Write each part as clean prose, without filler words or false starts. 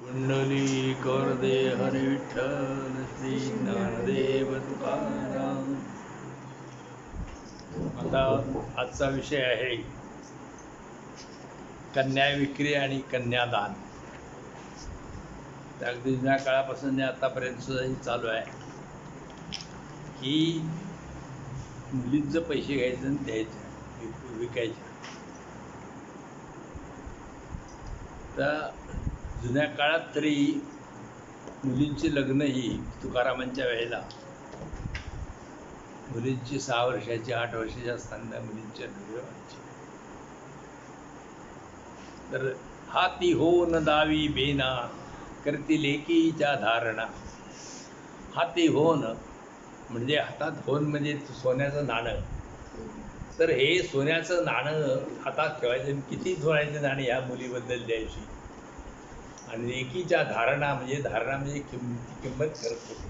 कुंडली दे हरी विठ्ठल श्री ज्ञानदेव तुकाराम. आता आजचा विषय आहे कन्या विक्री आणि कन्यादान. अगदी जुन्या काळापासून आतापर्यंत सुद्धा चालू आहे की मुलींचं पैसे घ्यायचं आणि द्यायचं, विकायचं. तर जुन्या काळात तरी मुलींची लग्न ही तुकारामांच्या वेळेला मुलींची 6 वर्षाची 8 वर्षाची असताना मुलींच्या लग्न व्हायची. तर हाती होन दावी बेना करती लेकीच्या धारणा. हाती होन म्हणजे हातात होन म्हणजे सोन्याचं नाणं. तर हे सोन्याचं नाणं हातात ठेवायचं. किती सोन्याचे नाणे ह्या मुलीबद्दल द्यायची. आणि लेकीच्या धारणा म्हणजे किंमत करत होते.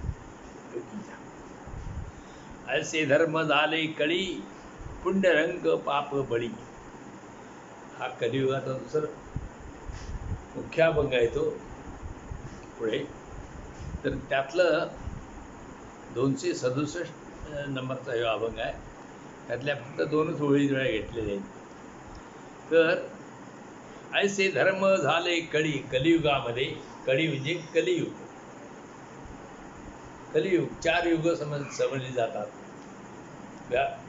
असे धर्म झाले कळी पुण्यरंग पाप बळी. हा कलियुगाचा दुसरा मुख्य अभंग आहे तो पुढे. तर त्यातलं 267 नंबरचा हा अभंग आहे. त्यातल्या फक्त 2 ओळी घेतलेल्या आहेत. तर ऐसे धर्म झाले कळी. कलियुगामध्ये, कळी म्हणजे कलियुग. कलियुग 4 युग समजली जातात.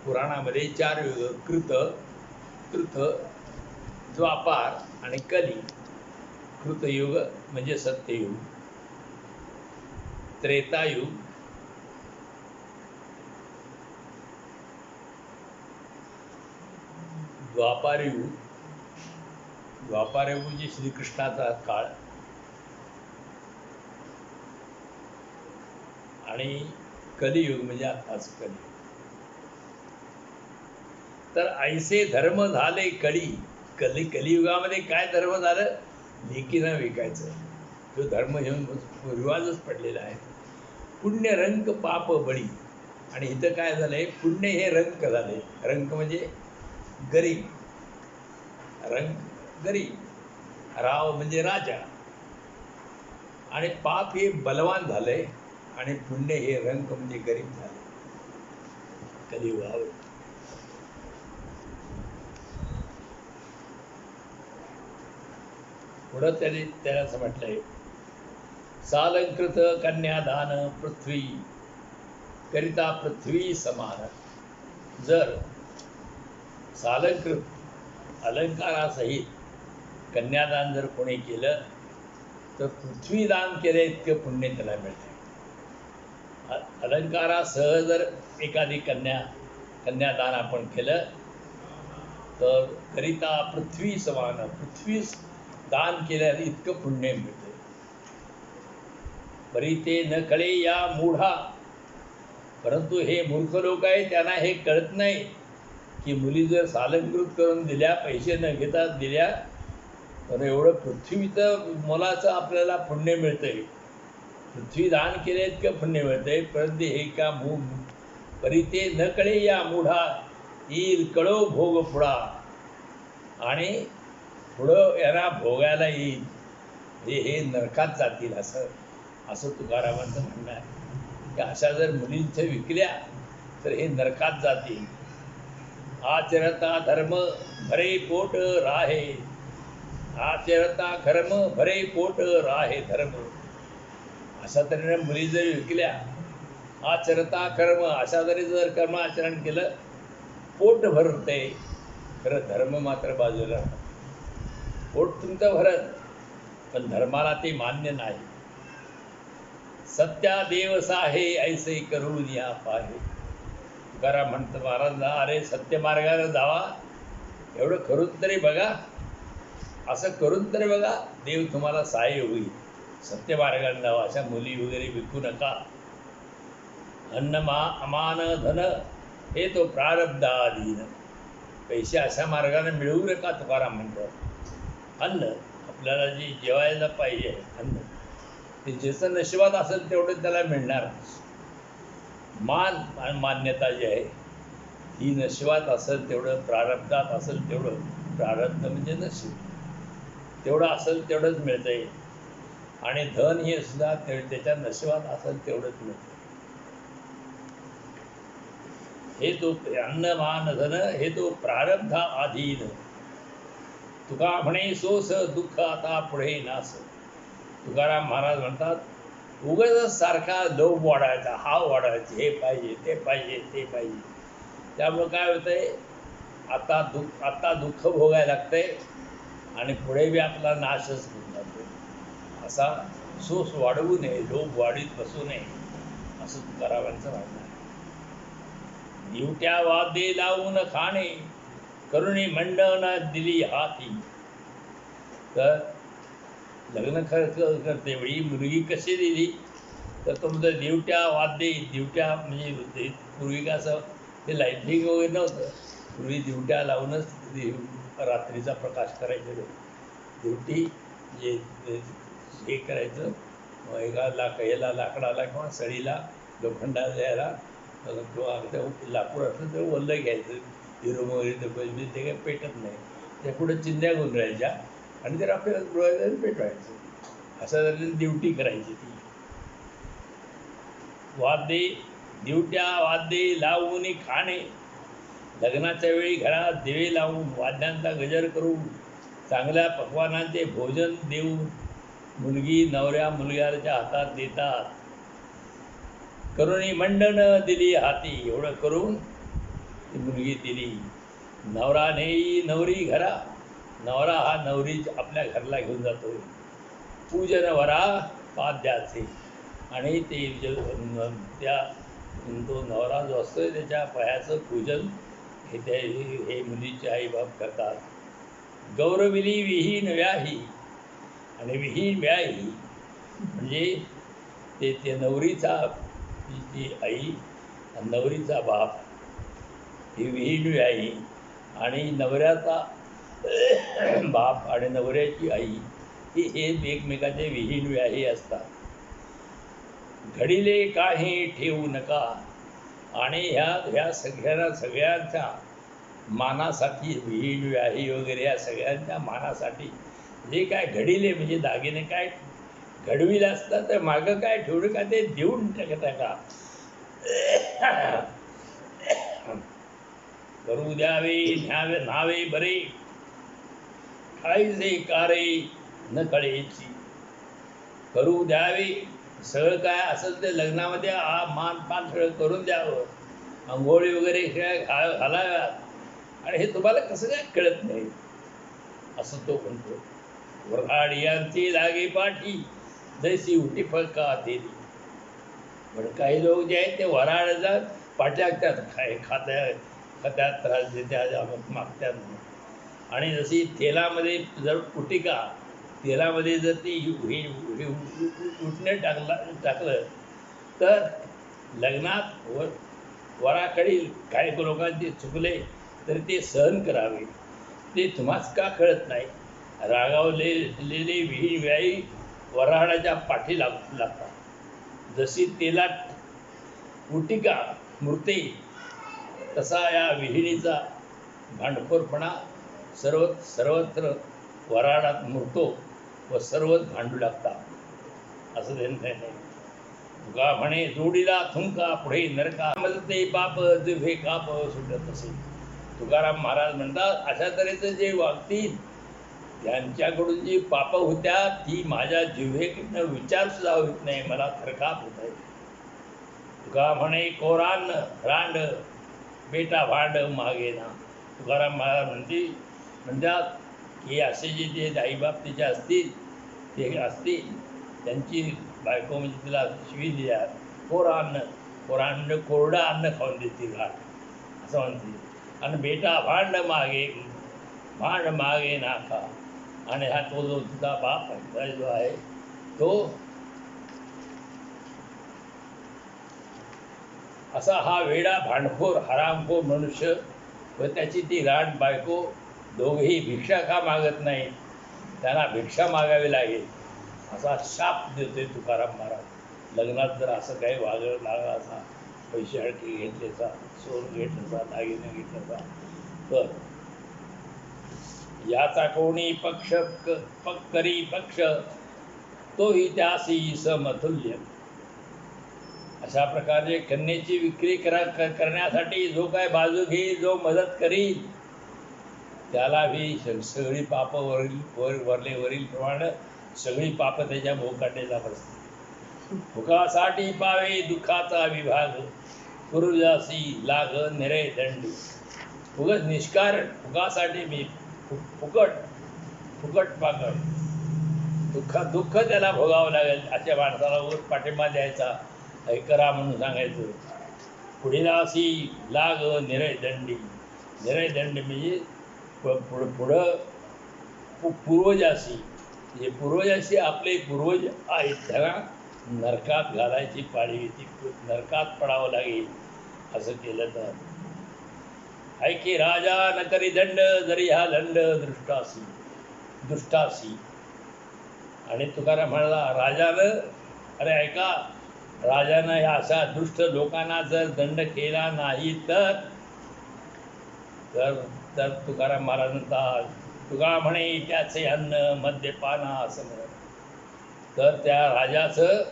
पुराणामध्ये 4 युग कृत, द्वापार आणि कली. कृतयुग म्हणजे सत्ययुग, त्रेतायुग, द्वापारयुग म्हणजे श्रीकृष्णाचा काळ, आणि कलियुग म्हणजे आत्ताच कलियुग. तर ऐसे धर्म झाले कळी. कलियुगामध्ये काय धर्म झालं? लेकीनं विकायचं. जो धर्म घेऊन रिवाजच पडलेला आहे. पुण्य रंक पाप बळी. आणि इथं काय झालंय? पुण्य हे रंक झाले. रंक म्हणजे गरीब, गरीब, राव म्हणजे राजा, आणि पाप हे बलवान झालंय, आणि पुण्य हे रंक म्हणजे गरीब झाले कलियुगावर. पुढं त्याला असं म्हटलंय, सालंकृत कन्यादान पृथ्वी करिता पृथ्वी समान. जर सालंकृत अलंकारासहित कन्यादान जर कोणी केलं तर पृथ्वी दान केले इतकं पुण्य त्याला मिळते. अलंकारासह जर एखादी कन्यादान आपण केलं तर करिता पृथ्वी समान, पृथ्वी दान केल्याने इतकं पुण्य मिळते. बरी ते न कळे या मूढा. परंतु हे मूर्ख लोक आहे, त्यांना हे कळत नाही की मुली जर सालंकृत करून दिल्या, पैसे न घेता दिल्या, तर एवढं पृथ्वीचं मोलाचं आपल्याला पुण्य मिळतंय. पृथ्वी दान केले इतकं पुण्य मिळतंय. परंतु हे का परी ते न कळे या मूढा येईल कळो भोग पुढा. आणि पुढं यांना भोगायला येईल, हे नरकात जातील असं तुकारामांचं म्हणणं आहे. की अशा जर मुलींच्या विकल्या तर हे नरकात जातील. आचरता धर्म भरे पोट राहे. आचरता धर्म भरे पोट राहे धर्म. अशा तऱ्हेने मुली जर विकल्या, आचरता कर्म, अशा तरी जर कर्म आचरण केलं, पोट भरते. खरं धर्म मात्र बाजूला. पोट तुमचं भरत, पण धर्माला ते मान्य नाही. सत्या देवस आहे ऐसे करून या पाहे. तुकाराम म्हणतं महाराजांना, अरे सत्य मार्गाने जावा, एवढं करून तरी बघा, असं करून तरी बघा, देव तुम्हाला सहाय्य होईल. सत्य मार्गाने जावा, अशा मुली वगैरे विकू नका. अन्न अमान धन हे तो प्रारब्धाधीन. पैसे अशा मार्गाने मिळवू नका, तुकाराम म्हणतात. अन्न आपल्याला जे जेवायला पाहिजे, अन्न ते ज्याचं नशिबात असेल तेवढं त्याला मिळणार. मान्यता जी आहे ही नशिबात असेल तेवढं, प्रारब्धात असेल तेवढं. प्रारब्ध म्हणजे नशीब, तेवढं असेल तेवढंच मिळतंय. आणि धन हे सुद्धा त्याच्या नशिबात असेल तेवढंच मिळतं. हे तो अन्न मान धन हे तो प्रारब्धा अधीन. तुका म्हणे सोस दुःख आता पुढे नास. तुकाराम महाराज म्हणतात उगाच सारखा लोभ वाढायचा, हाव वाढायचे, हे पाहिजे ते पाहिजे ते पाहिजे. त्यामुळं काय होतंय, आता दुःख भोगायला लागतंय आणि पुढे बी आपला नाशच होऊन जातो. असा सोस वाढवू नये, लोभ वाढीत बसू नये, असं तुकारामांचं म्हणणं आहे. दिवट्या वादे लावून खाणे करुणी मंडन दिली हाती. तर लग्न करते वेळी मुलगी कशी दिली तर तुमचं दिवट्या वाद्ये, दिवट्या म्हणजे पूर्वी का असं ते लाईटिंग वगैरे नव्हतं. पूर्वी दिवट्या लावूनच रात्रीचा प्रकाश करायचे लोक. दिवटी जे हे करायचं, एका याला लाकडाला किंवा सळीला लोखंडाला यायला किंवा लाकूड असलं तर वल्लं घ्यायचं, हिरोम वगैरे ते काही पेटत नाही. त्या पुढे चिंध्या गुंडरायच्या आणि ते आपल्याला डोळ्याला पेटवायचं. अशा तऱ्हेने ड्युटी करायची ती. वाद्ये दिवट्या वाद्ये लावून खाणे. लग्नाच्या वेळी घरात दिवे लावून वाद्यांचा गजर करून चांगल्या पक्वानांचे भोजन देऊन मुलगी नवऱ्या मुलग्याच्या हातात देतात. करुणी मंडन दिली हाती. एवढं करून ती मुलगी दिली. नवरा नेई नवरी घरा. नवरा हा नवरी आपल्या घरला घेऊन जातो. पूजन वरा पाद्याचे. आणि ते त्या तो नवरा जो असतो त्याच्या पायाचं पूजन हे मुलीचे आईबाप करतात. गौरविली विहीन व्याही. आणि विहीन व्याही म्हणजे ते नवरीचा ती आई, नवरीचा बाप ही विहीन व्याही आणि नवऱ्याचा बाप आणि नवऱ्याची आई हे एकमेकाचे विहीन व्याही असतात. घडीले काही ठेवू नका. आणि ह्या सगळ्यांच्या मानासाठी विहीन व्याही वगैरे या सगळ्यांच्या मानासाठी जे काय घडीले म्हणजे दागिने काय घडविले असतात तर मागं काय ठेवलं का ते देऊन टाका. करू द्यावे न्यावे नावे बरे खायचे कारे न कळेची. करू द्यावे सगळं काय असेल ते लग्नामध्ये मानपान सगळं करून द्यावं. अंघोळी वगैरे घालाव्यात आणि हे तुम्हाला कसं काय कळत नाही असं तो म्हणतो. वऱ्हाडियांची लागे पाठी जैसी उठी फळका दिली. पण काही लोक जे आहेत ते वऱ्हाडला पाठी खात्यात त्रास देत्यात मागत्यात. आणि जशी तेलामध्ये जर कुटिका तेलामध्ये जर ती उठणे टाकलं तर लग्नात वराकडील काही लोकांचे चुकले तरी ते सहन करावे. ते तुम्हाच का कळत नाही. रागावलेले विहीण व्याही वऱ्हाडाच्या पाठी लागतात. जशी तेलात कुटिका मुरते तसा या विहिणीचा भांडखोरपणा सर्वत्र वऱ्हाडात मुरतो व सर्वच भांडू लागतात असं त्यांचं नाही. तुका म्हणे जोडीला थुंका पुढे नरका मजते पाप जिव्हे काप सुटत असे. तुकाराम महाराज म्हणतात अशा तऱ्हेचं जे वागतील त्यांच्याकडून जी पापं होत्या ती माझ्या जिव्हेकडनं विचार सुद्धा होत नाही, मला थरकाप होत आहे. तुका म्हणे कोरान रांड बेटा भांड मागे ना. तुकाराम महाराज म्हणतात की असे जे आईबाप तिचे असतील त्यांची बायको म्हणजे तिला शिवी दिल्या कोरान कोरडं अन्न खाऊन देते घाट असं म्हणते. आणि बेटा भांड मागे नाका. आणि हा तो जो तिचा बाप जो आहे तो असा हा वेडा भांडखोर हरामखोर मनुष्य व त्याची ती राट बायको दोघेही भिक्षा का मागत नाहीत, त्यांना भिक्षा मागावी लागेल असा शाप देतोय तुकाराम महाराज. लग्नात जर असं काही वागलं लागला असा, पैसे हडके घेतलेचा, सोन घेतल्याचा, दागिने घेतल्याचा तर याचा कोणी करी पक्ष तोही त्यासी समतुल्य. अशा प्रकारे कन्येची विक्री करण्यासाठी जो काय बाजू घेईल, जो मदत करील, त्याला बी सगळी पाप वरील प्रमाणे सगळी पाप त्याच्या भोकाटेला बसते. भुकासाठी पावे दुःखाचा विभाग, पूर्वजासी लाग निरे दंडी. उगत निष्कारण फुकासाठी मी फुकट पाकट दुःख त्याला भोगावं लागेल. अशा माणसाला उगत पाठिंबा द्यायचा, हे करा म्हणून सांगायचं. पुढील अशी लाग निरे दंडी. निरे दंड म्हणजे पुढं पूर्वजाशी, म्हणजे पूर्वजाशी आपले पूर्वज आहेत त्यांना नरकात घालायची पाळी येते, नरकात पडावं लागेल असं केलं तर. ऐके राजा न करी दंड, जरी हा दंड दुष्टासी. आणि तुकाराम म्हणाला, राजानं, अरे ऐका, राजानं या अशा दुष्ट लोकांना जर दंड केला नाही तर तुकाराम महाराज म्हणतात, तुका म्हणे त्याचे अन्न मद्यपाना असं म्हणत. तर त्या राजाचं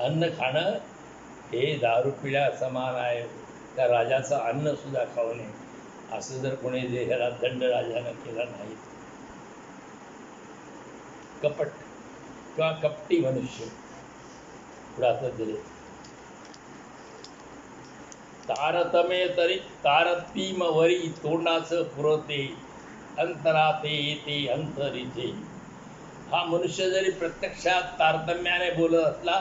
अन्न खाणं हे दारू पिण्या समान आहे. त्या राजाचं अन्न सुद्धा खाऊ नये, असं जर कोणी ह्याला दंड राजानं केला नाही. कपट किंवा कपटी मनुष्य पुढाचं दिले. तारतमे तरी तारतीम वरी तोंडाचं पुरवते, अंतराते येते अंतरीचे. हा मनुष्य जरी प्रत्यक्षात तारतम्याने बोलत असला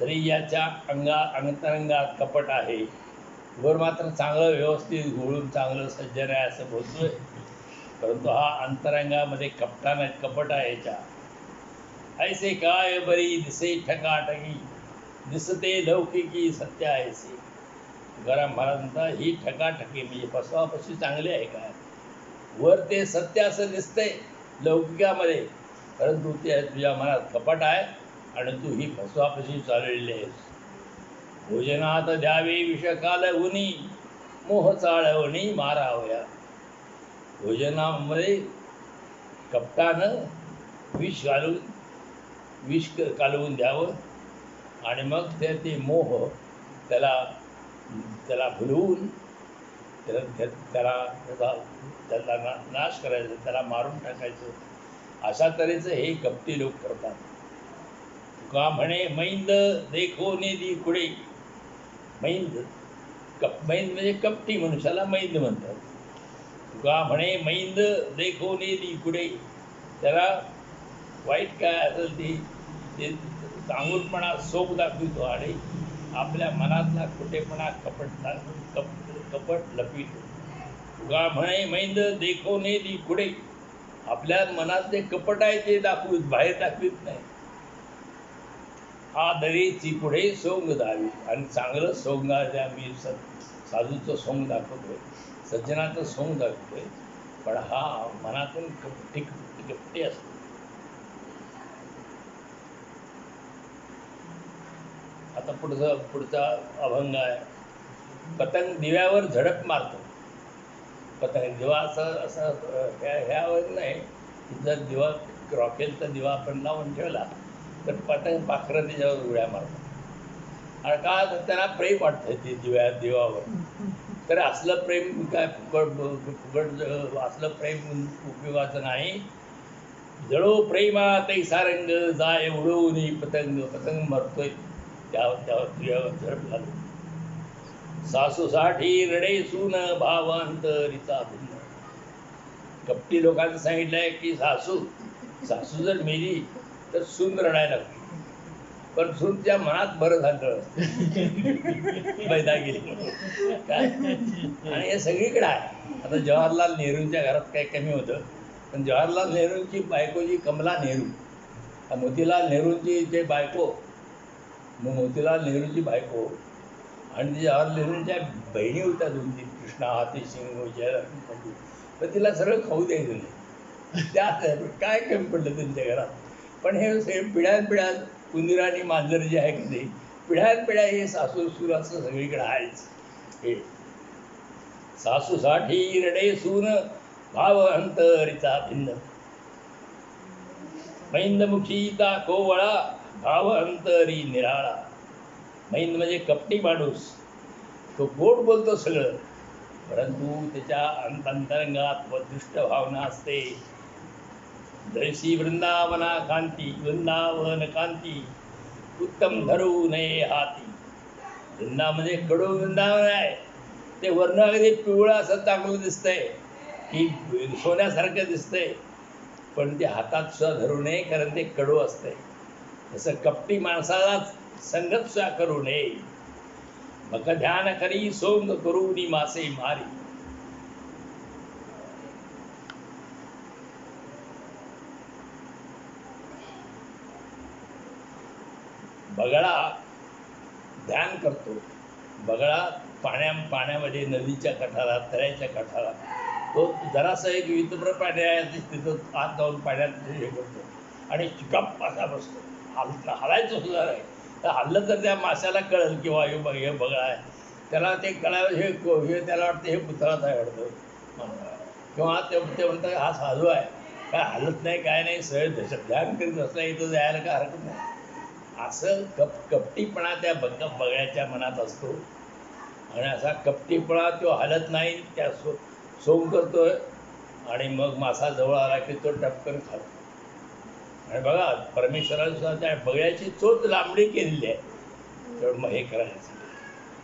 तरी याच्या अंतरंगात कपट आहे. वर मात्र चांगलं व्यवस्थित घोळून चांगलं सज्जन आहे असं बोलतोय, परंतु हा अंतरंगामध्ये कपट आहे याच्या. ऐसे काय बरी दिसे ठकाठकी, दिसते लौकिकी सत्य ऐसे. तुकाराम महाराज म्हणतात, ही ठकाठकी म्हणजे फसवाफसवी चांगली आहे का? वर ते सत्य असं दिसतंय लौकिकामध्ये, परंतु ते तुझ्या मनात कपट आहे आणि तू ही फसवाफसवी चालवलेली आहेस. भोजनात द्यावे विषकाल उनी, मोह चाळवणी मारावया. भोजनामध्ये कपटानं विष कालवून द्यावं आणि मग ते मोह त्याला भुलवून त्याला नाश करायचं, त्याला मारून टाकायचं. अशा तऱ्हेचं हे कपटी लोक करतात. तुका म्हणे मैंद देखो नेदी कुडे. मैंद म्हणजे कपटी मनुष्याला मैंद म्हणतात. तुका म्हणे मैंद देखो नेदी कुडे. त्याला वाईट काय असेल ते चांगुलपणा सोप दाखवितो आणि आपल्या मनातला खोटेपणा कपट लपवितो. तुका म्हणे मैंद देखो नेदी कुडे. आपल्या मनात जे कपट आहे ते बाहेर दाखवित नाही. आदरेची पुढे सोंग दावी. आणि चांगलं सोंग द्या. मी साधूचं सोंग दाखवतोय, सज्जनाचं सोंग दाखवतोय, पण हा मनातून कपटी असतो. आता पुढचा अभंग आहे. पतंग दिव्यावर झडप मारतो. पतंग दिवा असं ह्यावर नाही, जर दिवा रॉकेलचा दिवा आपण लावून ठेवला तर पतंग पाखरं त्याच्यावर उड्या मारतात. आणि का तर त्यांना प्रेम वाटतं ते दिवावर. तर असलं प्रेम काय फुकट असलं प्रेम उपयोगाचं नाही. जळो प्रेमा ते सारंग, जाय उडवून पतंग मरतोय त्यावर दिव्यावर झडप घालून. सासूसाठी रडे सून भावांतरीचा भिन्न. कपटी लोकांचं सांगितलंय की सासू जर मेली तर सून रडायला लागते, पण सूनच्या मनात बरं झालं मैदा गेली काय. आणि हे सगळीकडे आहे. आता जवाहरलाल नेहरूंच्या घरात काही कमी होतं, पण जवाहरलाल नेहरूंची बायको जी कमला नेहरू, मोतीलाल नेहरूंची जे बायको, मोतीलाल नेहरूंची बायको आणि जवाहरलाल नेहरूंच्या बहिणी होत्या 2-3, कृष्णा हाती सिंग, जयलक्ष्मी, तर तिला सरळ खाऊ द्यायचं नाही. त्या काय कमी पडलं त्यांच्या घरात. पण हे पिढ्यानपिढ्या कुंदिरा आणि मांजर जे आहे की नाही, पिढ्यानपिढ्या हे सासू सूर असं सगळीकडे आहेच. हे सासूसाठी रडे सून भाव अंतरीचा भिन्न. मैंदमुखी कोवळा भाव अंतरी निराळा. मैंद म्हणजे कपटी माणूस. तो गोड बोलतो सगळं, परंतु त्याच्या अंतरंगात दुष्ट भावना असते. जैसी वृंदावना कांती, वृंदावन कांती उत्तम धरू नये हाती. वृंदामध्ये कडू वृंदावन आहे, ते वर्ण अगदी पिवळं असं चांगलं दिसतंय की सोन्यासारखं दिसतंय, पण ते हातात सुद्धा धरू नये, कारण ते कडू असतंय. तसं कपटी माणसालाच संगत सुद्धा करू नये. मग ध्यान करी सोंग करून मासे मारी. बगळा ध्यान करतो. बगळा पाण्यामध्ये नदीच्या काठाला, तळ्याच्या काठाला, तो जरासं एक वितभर पाणी आहे तिथं आत जाऊन पाण्यात हे करतो आणि गप्प असा बसतो. हलायचं सुद्धा नाही. तर हल्लं तर त्या माशाला कळेल किंवा हे बगळा आहे. त्याला ते कळावं हे त्याला वाटतं हे पुतळाच आहे वाटतं, किंवा ते म्हणतात हा साधू आहे, काय हलत नाही काय नाही, सहज ध्यान करीत असला इथं जायला काय हरकत नाही. असं कपटीपणा त्या बगळ्याच्या मनात असतो. आणि असा कपटीपणा तो हलत नाही, त्या सोंग करतोय आणि मग मासा जवळ आला की तो टपकन खातो. आणि बघा, परमेश्वराने सुद्धा त्या बगळ्याची चोच लांबडी केलेली आहे. तर मग हे करायचं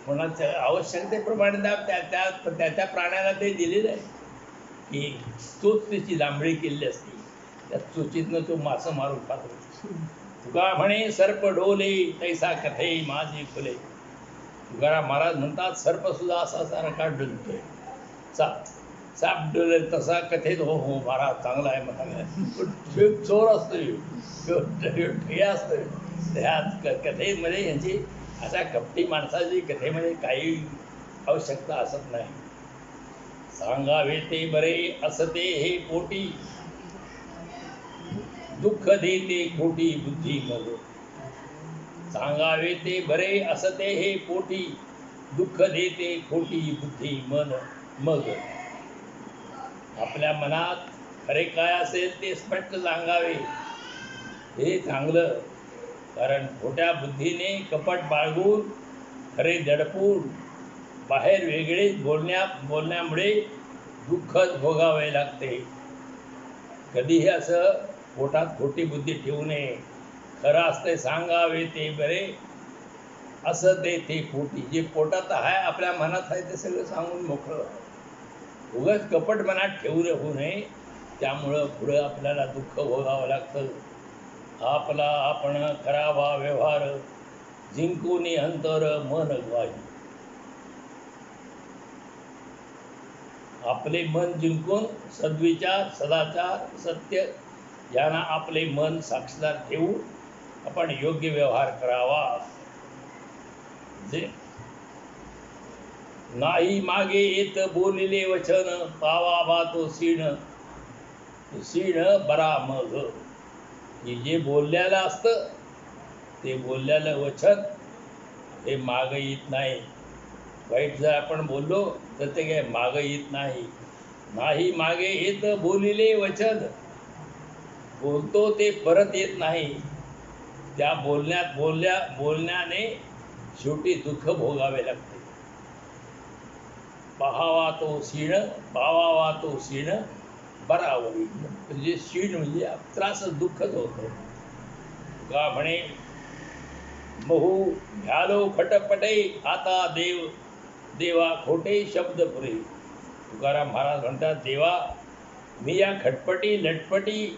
कोणाच्या आवश्यकतेप्रमाणे त्या प्राण्याला ते दिलेलं आहे की चोच त्याची लांबडी केलेली असते, त्या चोचीतनं तो मासं मारून खातो. तुका म्हणे सर्प डोले तैसा कथे माझी फुले. तुकाराम महाराज म्हणतात सर्प सुद्धा असा सारखा डुलतोय, साप डोले तसा कथेत. हो हो महाराज चांगला आहे म्हणाले. चोर असतो, हे असतोय ह्या कथेमध्ये. यांची अशा कपटी माणसाची कथेमध्ये काही आवश्यकता असत नाही. सांगावे ते बरे असते हे पोटी, दुःख देते खोटी बुद्धी मग. सांगावे ते बरे असते हे पोटी, दुःख देते खोटी बुद्धी मन मग. आपल्या मनात खरे काय असेल ते स्पष्ट सांगावे, हे चांगलं. कारण खोट्या बुद्धीने कपट बाळगून, खरे दडपून, बाहेर वेगळेच बोलण्यामुळे दुःखच भोगावे लागते. कधीही असं पोटात खोटी बुद्धी ठेवू नये. खरं असते सांगावे ते बरे असं ते खोटी. जे पोटात आहे, आपल्या मनात आहे, ते सगळं सांगून मोकळं. उगाच कपट मनात ठेवू नये. त्यामुळं पुढं आपल्याला दुःख भोगावं लागतं. आपला आपण करावा व्यवहार, जिंकून अंतर मन ग्वाही. आपले मन जिंकून सद्विचार, सदाचार, सत्य यांना आपले मन साक्षीदार ठेवून आपण योग्य व्यवहार करावा. जे नाही मागे येत बोलिले वचन, पावा बा तो सीण बरा मग. की जे बोललेलं असतं, ते बोललेलं वचन हे मागं येत नाही. वाईट जर आपण बोललो तर ते काय मागं येत नाही. नाही मागे येत बोलिले वचन, बोलतो ते परत येत नाही. त्या बोलण्याने शेवटी दुःख भोगावे लागते. पाहावा तो सीण बरावरी. म्हणजे सीण म्हणजे त्रास, दुःखच होतं. का म्हणे महू घ्यालो खटपटे, आता देवा खोटे शब्द पुरे. तुकाराम महाराज म्हणतात, देवा मी या खटपटी, लटपटी,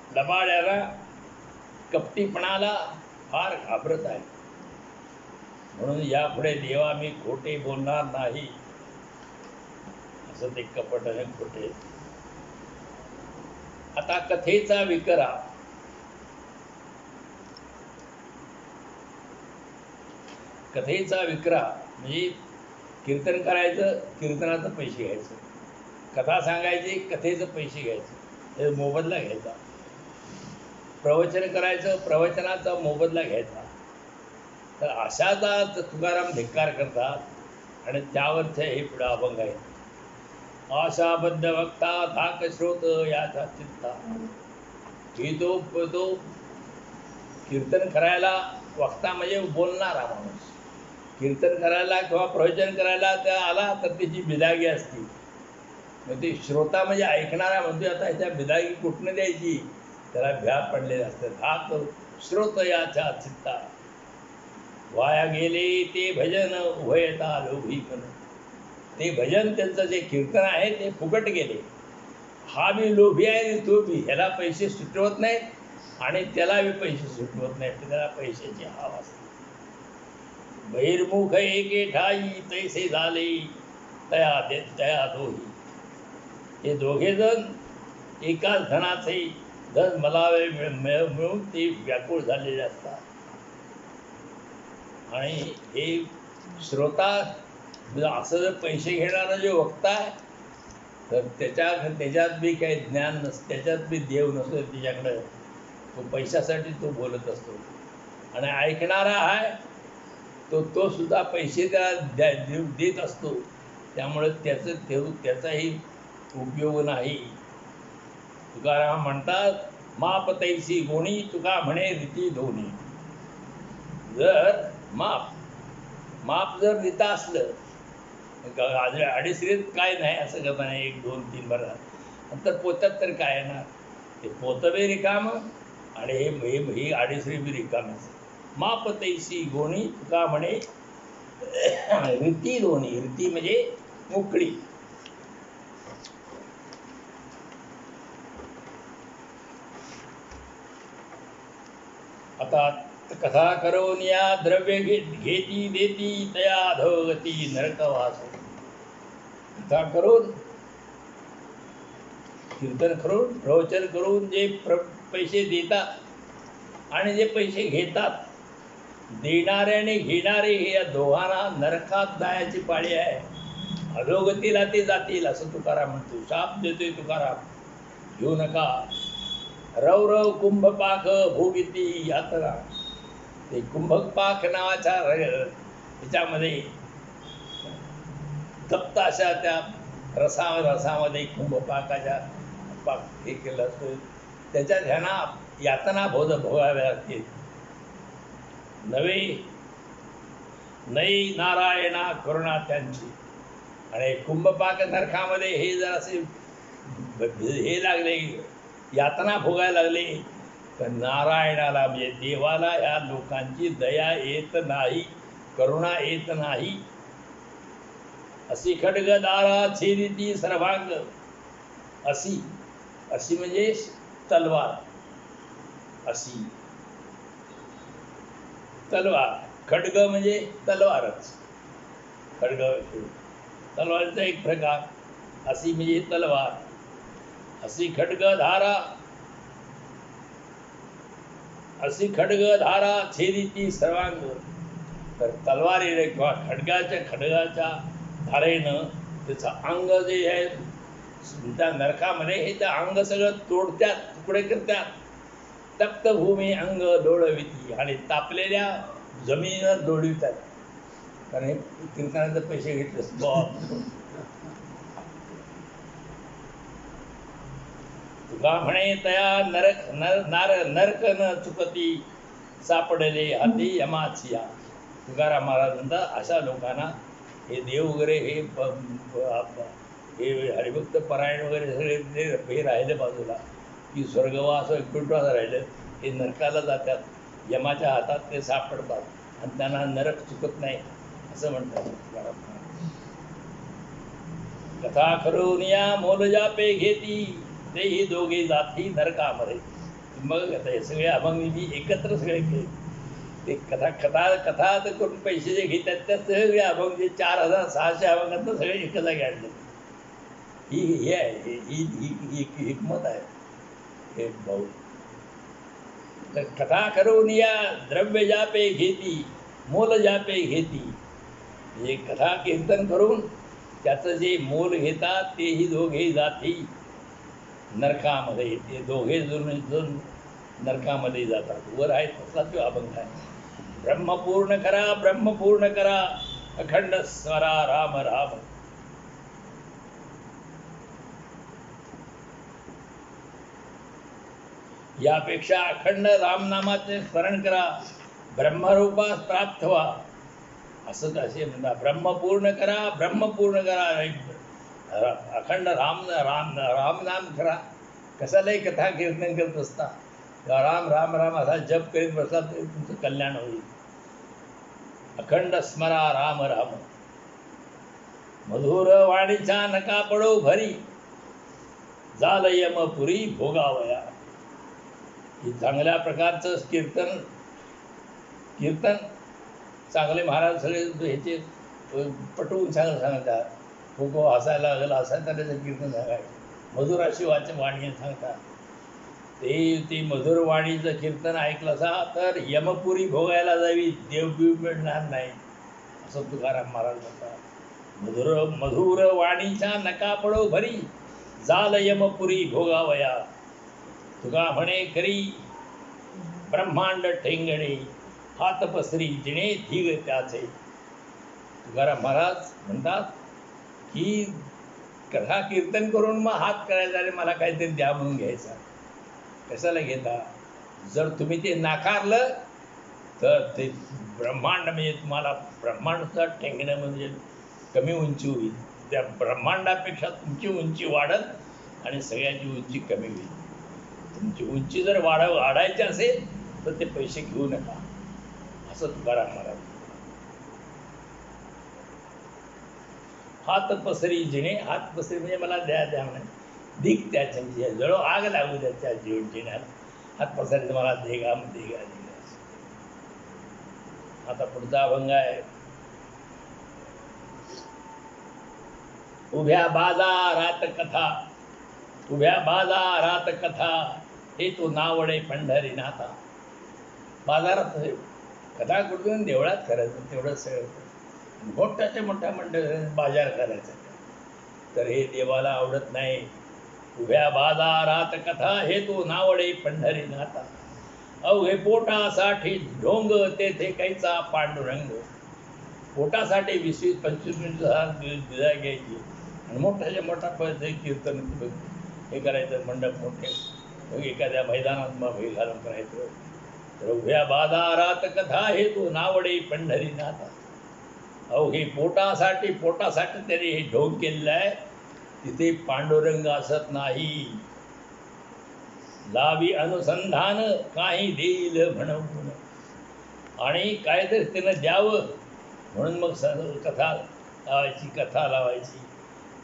लबाड्याला, कपटीपणाला फार घाबरत आहे. म्हणून यापुढे देवा मी खोटे बोलणार नाही. असं ते कपट आणि खोटे. आता कथेचा विकरा. कथेचा विकरा म्हणजे कीर्तन करायचं, कीर्तनाचं पैसे घ्यायचं. कथा सांगायची, कथेचं पैसे घ्यायचं, हे मोबदला घ्यायचा. प्रवचन करायचं, प्रवचनाचा मोबदला घ्यायचा. तर अशाचा तुकाराम धिक्कार करतात आणि त्यावरचे हे पुढे अभंग आहेत. आशाबद्ध वक्ता धाक श्रोत याचा चित्ता. ही तो कीर्तन करायला वक्ता म्हणजे बोलणारा माणूस. कीर्तन करायला किंवा प्रवचन करायला त्या आला तर त्याची बिदागी असते. मग ते श्रोता म्हणजे ऐकणारा म्हणतोय, आता ह्याच्या बिदागी कुठनं द्यायची, त्याला भ्या पडलेले असतात. धाक श्रोत याच्या चित्ता. वाया गेले ते भजन उभयता लोभी मन. ते भजन त्यांचं जे कीर्तन आहे ते फुकट गेले. हा बी लोभी आहे आणि तो बी. ह्याला पैसे सुटवत नाहीत आणि त्याला बी पैसे सुटवत नाहीत. त्याला पैशाची हाव असते. बहिर्मुख एके ठाई तैसे झाले तया दोही. हे दोघे जण एकाच धनाचे धन मलावे मिळून ते व्याकुळ झालेले असतात. आणि हे श्रोता असं जर पैसे घेणारा जो वक्ता आहे तर त्याच्यात बी काही ज्ञान नसतं, त्याच्यात बी देव नसतो त्याच्याकडं. तो पैशासाठी तो बोलत असतो. आणि ऐकणारा आहे तो सुद्धा पैसे त्याला देत असतो. त्यामुळे त्याचाही उपयोग नाही. तुकाराम म्हणतात, माप तैसी गोणी तुका म्हणे रीती दोन्ही. जर माप जर रीता असलं, अडीचरीत काय नाही असं करता नाही, 1 2 3 बरं, तर पोत्यात तर काय येणार. ते पोतं बी रिकामं आणि हे अडीचरी बी रिकामच. माप तैसी गोणी तुका म्हणे रीती दोन्ही. रीती म्हणजे मोकळी. आता कथा करून या द्रव्य घेती देती तया अधोगती नरकवास. कथा करून, कीर्तन करून, प्रवचन करून जे पैसे देतात आणि जे पैसे घेतात, देणारे आणि घेणारे हे या दोघांना नरकात जायची पाळी आहे. अधोगतीला ते जातील असं तुकाराम म्हणतो. शाप देतोय तुकाराम, घेऊ नका. रवरव कुंभपाक भोगिती यात्रा. ते कुंभपाक नावाच्या ह्याच्यामध्ये तप्त अशा त्या रसामध्ये कुंभपाकाच्या हे केलं असतं. त्याच्या ह्यांना यातना भोगाव्या लागतील. नई नारायणा करुणा त्यांची. आणि कुंभपाक नरकामध्ये हे जर असे हे लागले, यातना भोगायला लागले, तर नारायणाला म्हणजे देवाला ह्या लोकांची दया येत नाही, करुणा येत नाही. अशी खड्गदारा छेदिती सर्वांग. अशी म्हणजे तलवार. अशी तलवार. खड्ग म्हणजे तलवारच. खड्ग तलवारीचा एक प्रकार. अशी म्हणजे तलवार. अशी खड्गधारा छेदिती सर्वांग. तर तलवारीने किंवा खड्गाच्या धारेनं त्याचं अंग जे आहे त्या नरकामध्ये, हे त्या अंग सगळं तोडत्यात, तुकडे करतात. तप्त भूमी अंग लोळविती. आणि तापलेल्या जमिनीवर लोळवितात. कारण हे कीर्तनाचे पैसे घेतले. तुका म्हणे तया नरक न चुकती सापडले हाती यमाचिया. तुकाराम महाराज म्हणतात, अशा लोकांना हे देव वगैरे हे हरिभक्त परायण वगैरे सगळे हे राहिले बाजूला, की स्वर्गवास वैकुंठवास राहिलं, हे नरकाला जातात. यमाच्या हातात ते सापडतात आणि त्यांना नरक चुकत नाही असं म्हणतात तुकाराम महाराज. कथा करून या मोलजापे घेती तेही दोघे जाती नरकामध्ये. मग आता हे सगळे अभंगी एकत्र सगळे केले. ते कथा तर करून पैसे जे घेतात त्या सगळे अभंग, जे 4600 अभंगातनं सगळे एक जागी आणले. ही आहे, ही हिकमत आहे हे भाऊ. तर कथा करून या द्रव्य जापे घेती मोल जापे घेती. हे कथा कीर्तन करून त्याचं जे मोल घेतात तेही दोघे जाती नरकामध्ये. ते दोघे जण नरकामध्ये जातात. वर आहे तसला तो अभंग आहे. ब्रह्मपूर्ण करा अखंड स्वरा राम राम. यापेक्षा अखंड रामनामाचे स्मरण करा, ब्रह्मरूपास प्राप्त व्हा. असं असे म्हणतात, ब्रह्म पूर्ण करा. अखंड रामनाम करा. कशालाही कथा कीर्तन करत असता, राम राम राम असा जप करीत बसला तरी तुमचं कल्याण होईल. अखंड स्मरा राम राम. मधुर वाणीचा नका पडो भरी, जाल यमपुरी भोगावया. ही चांगल्या प्रकारचं कीर्तन चांगले महाराज सगळे ह्याचे पटवून सांगतात. भोगो हसायला लागला हसायला त्याचं कीर्तन सांगायचं. मधुर अशी वाणी सांगतात. ते मधुर वाणीचं कीर्तन ऐकलं असा तर यमपुरी भोगायला जावी, देवबीव मिळणार नाही, असं तुकाराम महाराज म्हणतात. मधुर वाणीचा नका पडो भरी, जाल यमपुरी भोगावया. तुका म्हणे करी ब्रह्मांड ठेंगणे, हात पसरी जिणे धीग त्याचे. तुकाराम महाराज म्हणतात की कथा कीर्तन करून मग हात करायचा आणि मला काहीतरी द्या म्हणून घ्यायचा. कशाला घेता? जर तुम्ही ते नाकारलं तर ते ब्रह्मांड म्हणजे तुम्हाला ब्रह्मांडचा ठेंगणं म्हणजे कमी उंची होईल. त्या ब्रह्मांडापेक्षा तुमची उंची वाढत आणि सगळ्यांची उंची कमी होईल. तुमची उंची जर वाढायची असेल तर ते पैसे घेऊ नका, असं तुकाराम महाराज. हात पसरी जिणे, हात पसरी म्हणजे मला द्या म्हणे, दिग त्याच्या जळो आग लागू त्याच्या जीवन जिण्याला. हात पसरी मला देगा. आता पुढचा अभंग आहे. उभ्या बाजारात कथा, हे तो नावडे पंढरीनाथा. बाजारात कथा कुठून देवळात करायचं, तेवढं सगळं मोठ्या मंडळात बाजार करायचा, तर हे देवाला आवडत नाही. उभ्या बाजारात कथा, हे तो नावडे पंढरीनाथा. अवघे पोटासाठी ढोंग, तेथे कैचा पांडुरंग. पोटासाठी 20-25 हजार घ्यायची आणि मोठा कीर्तन हे करायचं, मंडप मोठे एखाद्या मैदानात मग हे घालून करायचं. तर उभ्या बाजारात कथा, हे तो नावडे पंढरीनाथा. अवघे पोटासाठी त्याने हे ढोंग केलेलं आहे. तिथे पांडुरंग असत नाही. लावी अनुसंधान, काही देईल म्हणून. आणि काहीतरी त्यानं द्यावं म्हणून मग कथा लावायची.